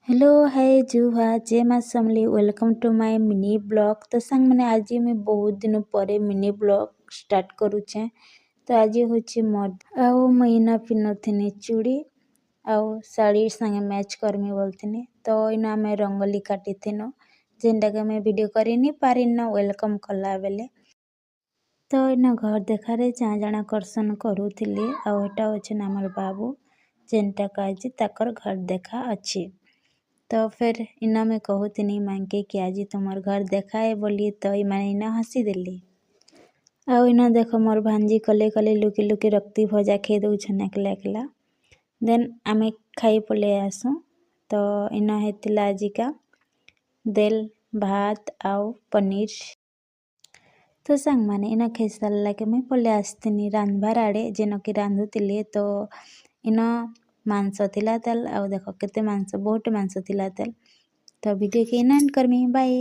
Hello hi जुहा जय माँ Samalei welcome to my mini blog. तो सांग मैंने आज मैं बहुत दिन पर मिनी ब्लॉग स्टार्ट करुचे। तो आज हूँ आउ मुझे पिन्नुनी चूड़ी आउ शाड़ी संगे मैच करमी बोलती। तो इना आम रंगोली काटी जेनटा के मैं वीडियो करनी पारिन वेलकम कला बेले। तो इन घर देखारे जहाँ जना कर्सन करूली आटा हूँ आमर बाबू जेनटा आज ताकर घर देखा अच्छी। तो फिर इना मैं कहूनी माँ के कि आज तुमर घर देखाए बोली तो मैंने इना हसी देली। आउ इना देख मोर भांजी कले कले लुकी लुकी रक्ति भजा खे दौन एकला एकला। देन आमे खाई पले आसू। तो इना हेतिला आजिका देल भात आउ पनीर। तो सांग माने इना खाई सारा के मैं पले आसती रांधबार आड़े जेन कि रांधुली। तो इन मांस थिला तेल आउ देख केते मांस बहुत मांस थिला तेल। तो वीडियो के एंड करमी बाय।